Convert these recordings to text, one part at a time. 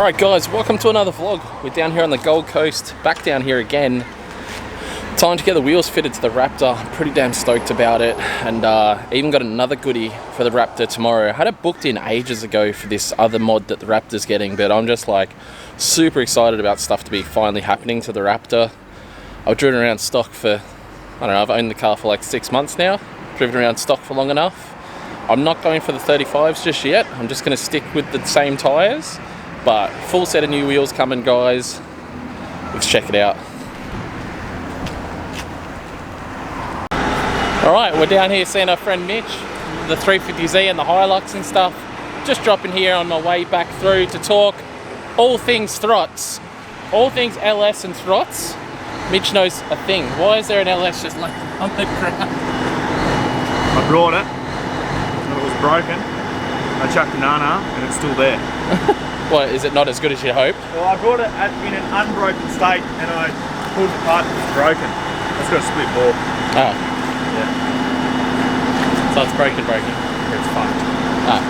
Alright guys, welcome to another vlog. We're down here on the Gold Coast, back down here again. Time to get the wheels fitted to the Raptor. I'm pretty damn stoked about it, and even got another goodie for the Raptor tomorrow. I had it booked in ages ago for this other mod that the Raptor's getting, but I'm just like super excited about stuff to be finally happening to the Raptor. I've driven around stock for, I don't know, I've owned the car for like 6 months now. Driven around stock for long enough. I'm not going for the 35s just yet. I'm just going to stick with the same tyres. But full set of new wheels coming, guys. Let's check it out. Alright, we're down here seeing our friend Mitch, the 350Z and the Hilux and stuff. Just dropping here on my way back through to talk all things throts. All things LS and throts. Mitch knows a thing. Why is there an LS just like on the ground? I brought it, and it was broken. I chucked a nana, and it's still there. What, is it not as good as you hoped? Well, I brought it in an unbroken state, and I pulled it apart and it's broken. It's got a split ball. Oh. Yeah. So it's broken. It's fucked. Ah.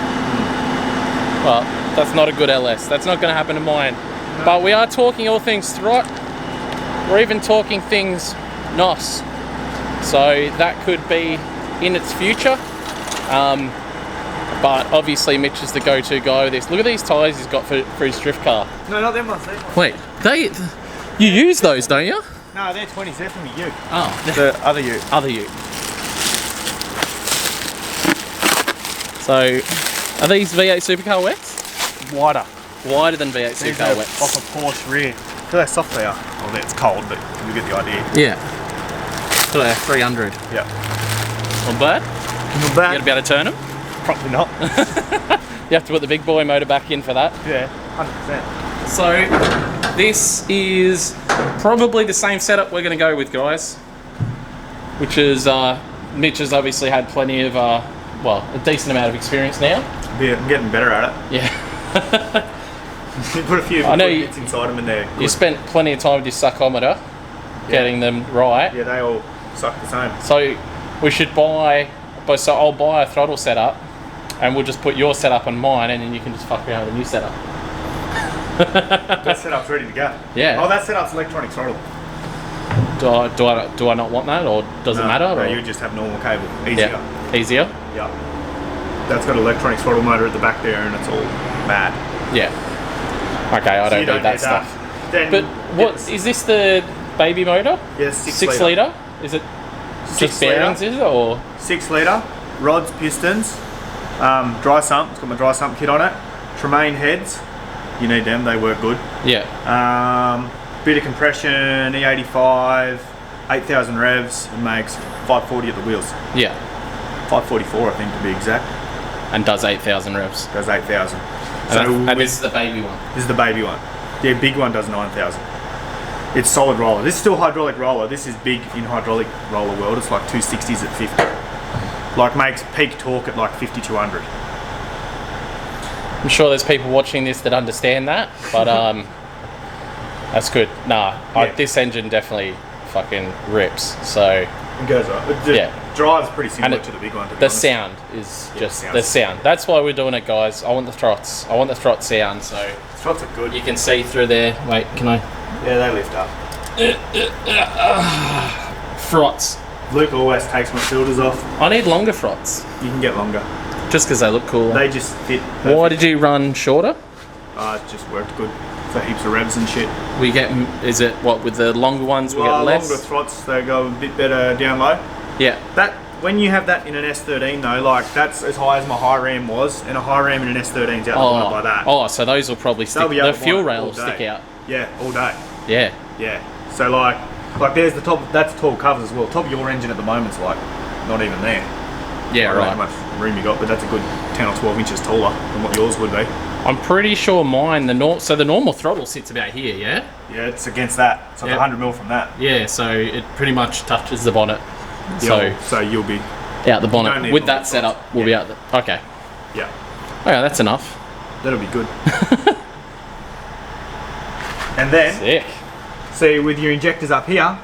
Well, that's not a good LS. That's not going to happen to mine. No. But we are talking all things throt. We're even talking things NOS. So that could be in its future. But obviously Mitch is the go-to guy with this. Look at these tyres he's got for his drift car. No, not them ones. Wait, you use those, don't you? No, they're 20s. They're from the Ute. Oh. The other Ute. Other Ute. So, are these V8 supercar wets? Wider. Wider than V8 supercar wets. Off a Porsche rear. Look how soft they are. Well, it's cold, but you get the idea. Yeah. So they're 300. Yeah. Not bad. Not bad. You gotta be able to turn them? Probably not. You have to put the big boy motor back in for that. Yeah, 100%. So, this is probably the same setup we're going to go with, guys. Which is, Mitch has obviously had plenty of, well, a decent amount of experience now. Yeah, I'm getting better at it. Yeah. You put a few bits inside them and they're good. You spent plenty of time with your suckometer, getting them right. Yeah, they all suck the same. So, we should buy, so I'll buy a throttle setup, and we'll just put your setup on mine, and then you can just fuck around with the new setup. That setup's ready to go. Yeah. Oh, that setup's electronic throttle. Do I not want that, or does it matter? No, or? you just have normal cable. Easier. Yeah. Easier? Yeah. That's got an electronic throttle motor at the back there, and it's all mad. Yeah. Okay, I don't need that stuff. Then but what is this, the baby motor? Yeah, 6 litre. Is it just bearings? Is it, or 6 litre? Rods, pistons, dry sump. It's got my dry sump kit on it. Tremaine heads. You need them. They work good. Yeah. Bit of compression. E85. 8,000 revs. It makes 540 at the wheels. Yeah. 544, I think, to be exact. And does 8,000 revs. Does 8,000. And this is the baby one. This is the baby one. The big one does 9,000. It's solid roller. This is still hydraulic roller. This is big in hydraulic roller world. It's like 260s at 50. Like makes peak torque at like 5,200. I'm sure there's people watching this that understand that, but that's good. Nah, this engine definitely fucking rips. So it goes up. The drive's pretty similar to the big one. The sound is just the sound. That's why we're doing it, guys. I want the throts. I want the throt sound. So throts are good. You can see through there. Wait, can I? Yeah, they lift up. Throts. Luke always takes my filters off. I need longer throts. You can get longer. Just because they look cool. They just fit. Why did you run shorter? It just worked good for heaps of revs and shit. We get, is it what, with the longer ones we get less? Longer throts, they go a bit better down low. Yeah. That, when you have that in an S13 though, like that's as high as my high ram was, and a high ram in an S13's out the bonnet by that. Oh, so those will probably stick, the fuel rail will stick out. Yeah, all day. Yeah. Yeah. So like there's the top, that's tall covers as well. Top of your engine at the moment's like not even there. Yeah, I don't know how much room you got, but that's a good 10 or 12 inches taller than what yours would be. I'm pretty sure mine, so the normal throttle sits about here, yeah? Yeah, it's against that. It's like 100mm from that. Yeah, so it pretty much touches the bonnet. So you'll be out the bonnet. With that setup, we'll be out the... Okay. Yeah. Okay, that's enough. That'll be good. And then... Sick. See, with your injectors up here,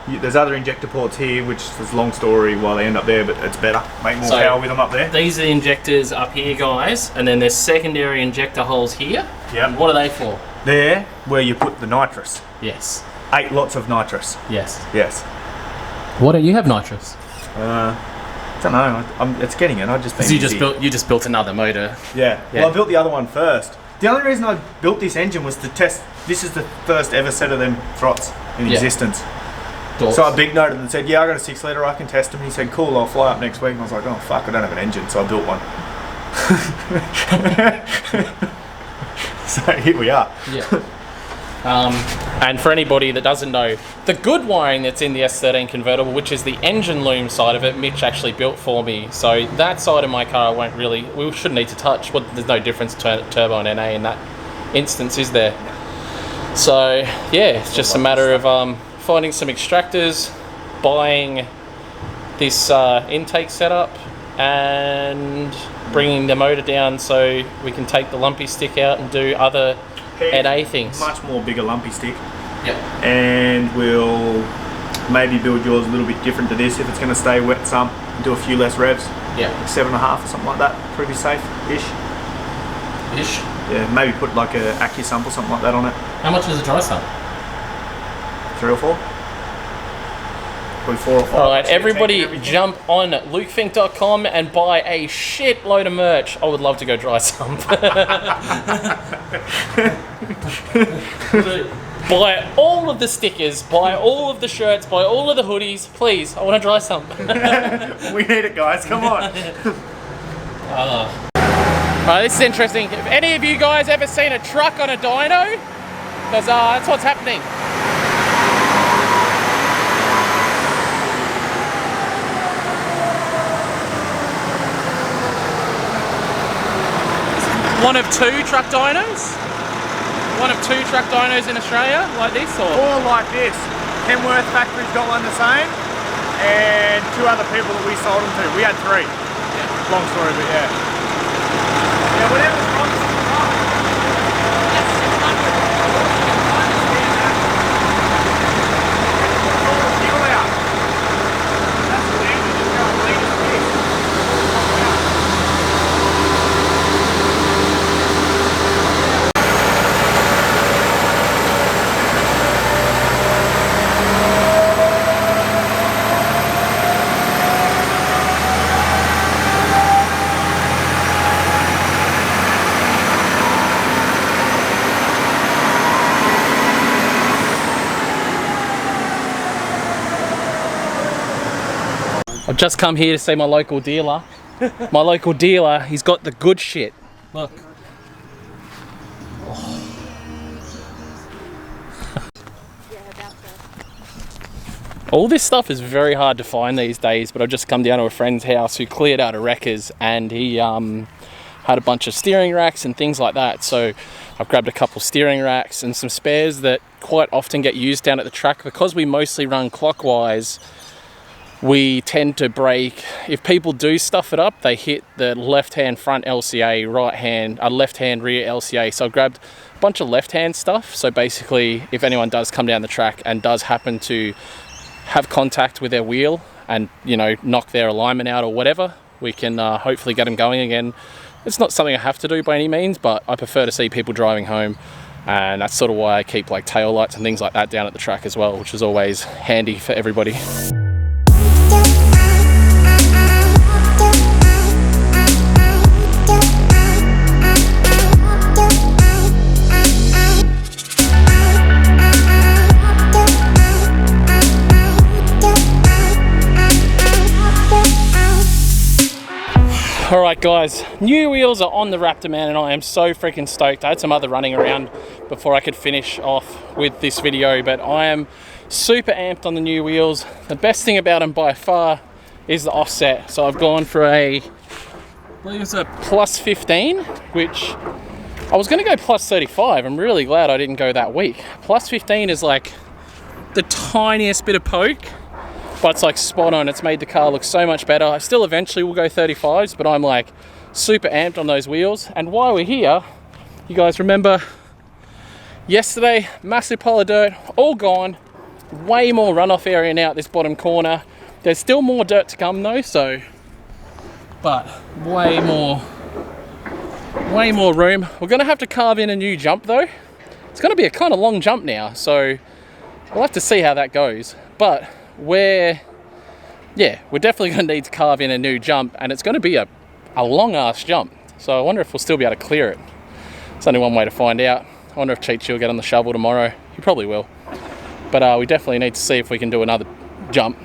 There's other injector ports here, which is a long story why they end up there, but it's better. Make more power with them up there. These are the injectors up here, guys, and then there's secondary injector holes here. Yep. What are they for? There, where you put the nitrous. Yes. 8 lots of nitrous. Yes. Yes. Why don't you have nitrous? I don't know. It's getting it. I've just been. You just built another motor. Yeah. Well, I built the other one first. The only reason I built this engine was to test. This is the first ever set of them throts in existence. Thoughts? So I big noted and said, yeah, I got a 6 litre, I can test them. He said, cool, I'll fly up next week. And I was like, oh fuck, I don't have an engine, so I built one. So here we are. Yeah. And for anybody that doesn't know, the good wiring that's in the S13 convertible, which is the engine loom side of it, Mitch actually built for me. So that side of my car we shouldn't need to touch. Well, there's no difference turbo and NA in that instance, is there? So yeah, it's just a matter of finding some extractors, buying this intake setup, and bringing the motor down so we can take the lumpy stick out and do other NA things. Much more bigger lumpy stick. Yep. And we'll maybe build yours a little bit different to this if it's going to stay wet some. Do a few less revs. Yeah. Like 7.5 or something like that. Pretty safe-ish. Ish. Yeah, maybe put like a AccuSump or something like that on it. How much is a dry sump? 3 or 4. Probably 4 or 5. Alright, everybody jump on lukefink.com and buy a shitload of merch. I would love to go dry sump. Buy all of the stickers, buy all of the shirts, buy all of the hoodies. Please, I want to dry sump. We need it, guys. Come on. Alright, this is interesting. Have any of you guys ever seen a truck on a dyno? Because that's what's happening. One of 2 truck dynos? One of 2 truck dynos in Australia, like this, or? Or like this. Kenworth factory's got one the same, and 2 other people that we sold them to. We had 3. Yeah. Long story, but yeah. Yeah, whatever's wrong is wrong. That's 600. Fuel out. That's the thing, we just go and leave it here. I've just come here to see my local dealer. My local dealer, he's got the good shit. Look. All this stuff is very hard to find these days, but I've just come down to a friend's house who cleared out a wreckers, and he had a bunch of steering racks and things like that. So I've grabbed a couple steering racks and some spares that quite often get used down at the track. Because we mostly run clockwise, we tend to brake. If people do stuff it up, they hit the left-hand front LCA, left-hand rear LCA. So I've grabbed a bunch of left-hand stuff. So basically, if anyone does come down the track and does happen to have contact with their wheel and, you know, knock their alignment out or whatever, we can hopefully get them going again. It's not something I have to do by any means, but I prefer to see people driving home. And that's sort of why I keep like tail lights and things like that down at the track as well, which is always handy for everybody. Alright guys, new wheels are on the Raptor, man, and I am so freaking stoked. I had some other running around before I could finish off with this video, but I am super amped on the new wheels. The best thing about them by far is the offset. So I've gone for I believe it's a plus 15, which I was going to go plus 35. I'm really glad I didn't go that weak. Plus 15 is like the tiniest bit of poke, but it's like spot on. It's made the car look so much better. I still eventually will go 35s, but I'm like super amped on those wheels. And while we're here, you guys remember yesterday, massive pile of dirt, all gone. way more runoff area now at this bottom corner. There's still more dirt to come though, so, but way more room. We're gonna have to carve in a new jump though. It's gonna be a kind of long jump now, so we'll have to see how that goes. But we're definitely gonna need to carve in a new jump, and it's gonna be a long ass jump. So I wonder if we'll still be able to clear it. There's only one way to find out. I wonder if Cheech will get on the shovel tomorrow. He probably will. But we definitely need to see if we can do another jump.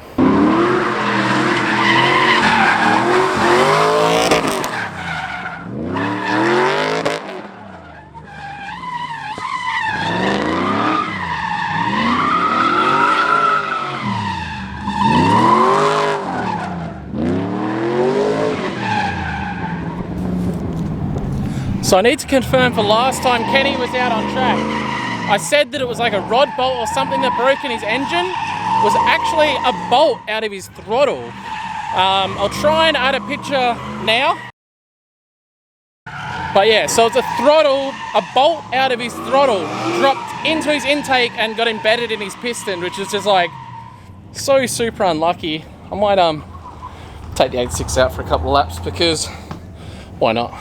So I need to confirm for last time Kenny was out on track. I said that it was like a rod bolt or something that broke in his engine. It was actually a bolt out of his throttle. I'll try and add a picture now. But yeah, so it's a bolt out of his throttle dropped into his intake and got embedded in his piston, which is just like so super unlucky. I might take the 86 out for a couple of laps because why not?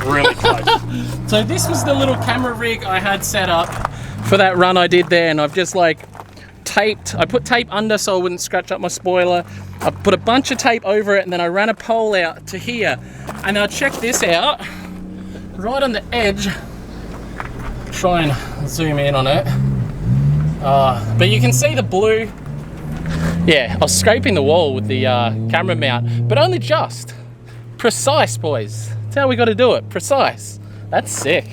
really close. So this was the little camera rig I had set up for that run I did there, and I've just like I put tape under so I wouldn't scratch up my spoiler. I put a bunch of tape over it, and then I ran a pole out to here. And now check this out, right on the edge. Try and zoom in on it. But you can see the blue. Yeah, I was scraping the wall with the camera mount, but only just. Precise, boys. That's how we got to do it. Precise. That's sick.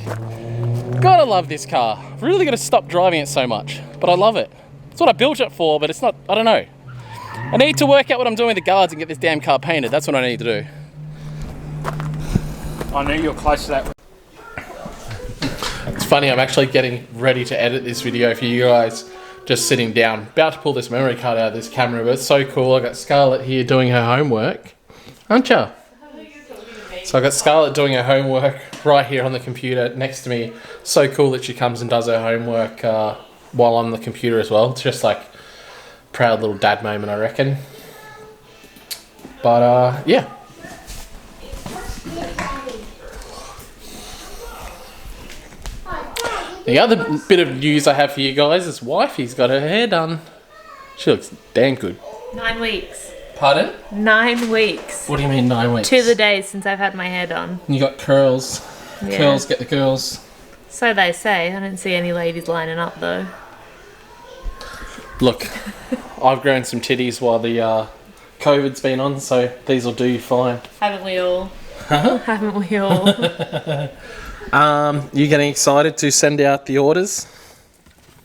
Gotta love this car. Really got to stop driving it so much, but I love it. It's what I built it for, but it's not, I don't know. I need to work out what I'm doing with the guards and get this damn car painted. That's what I need to do. I knew you were close to that. It's funny, I'm actually getting ready to edit this video for you guys. Just sitting down, about to pull this memory card out of this camera, but it's so cool. I got Scarlett here doing her homework. Aren't ya? So I got Scarlett doing her homework right here on the computer next to me. So cool that she comes and does her homework while on the computer as well. It's just like a proud little dad moment, I reckon. But yeah. The other bit of news I have for you guys is wifey's got her hair done. She looks damn good. 9 weeks. Pardon? 9 weeks. What do you mean 9 weeks? To the day since I've had my hair done. You got curls. Yeah. Curls get the girls. So they say. I don't see any ladies lining up though. Look, I've grown some titties while the COVID's been on, so these will do you fine. Haven't we all? Haven't we all? You getting excited to send out the orders?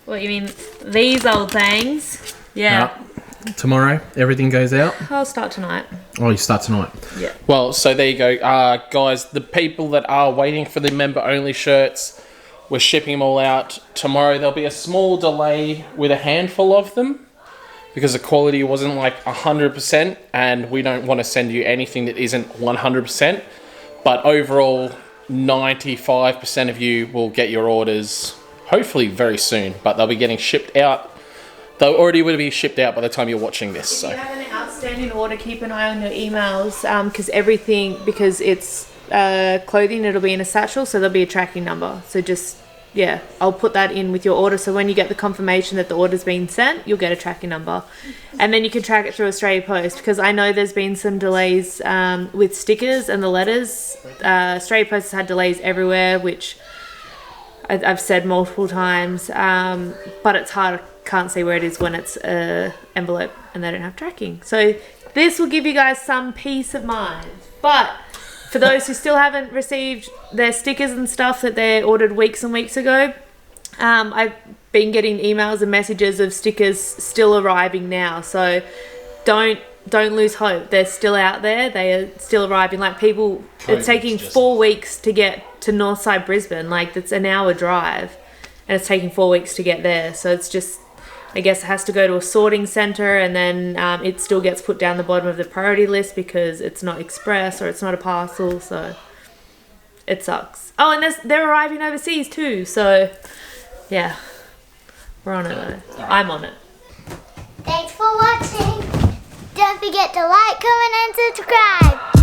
What, you mean these old things? Yeah. No. Tomorrow, everything goes out? I'll start tonight. Oh, you start tonight? Yeah. Well, so there you go. Guys, the people that are waiting for the member-only shirts, we're shipping them all out tomorrow. There'll be a small delay with a handful of them because the quality wasn't like 100%, and we don't want to send you anything that isn't 100%. But overall, 95% of you will get your orders hopefully very soon, but they'll be getting shipped out. They'll already would be shipped out by the time you're watching this. If so you have an outstanding order, keep an eye on your emails because it's clothing, it'll be in a satchel, so there'll be a tracking number. So just, yeah, I'll put that in with your order, so when you get the confirmation that the order's been sent, you'll get a tracking number. And then you can track it through Australia Post, because I know there's been some delays with stickers and the letters. Australia Post has had delays everywhere, which I've said multiple times, but it's hard. Can't see where it is when it's an envelope and they don't have tracking. So this will give you guys some peace of mind. But for those who still haven't received their stickers and stuff that they ordered weeks and weeks ago, I've been getting emails and messages of stickers still arriving now. So don't lose hope. They're still out there. They are still arriving. Like people, it's taking 4 weeks to get to Northside Brisbane. Like that's an hour drive, and it's taking 4 weeks to get there. So it's just, I guess it has to go to a sorting centre, and then it still gets put down the bottom of the priority list because it's not express or it's not a parcel, so it sucks. Oh, and they're arriving overseas too, so yeah, we're on it though. I'm on it. Thanks for watching. Don't forget to like, comment and subscribe.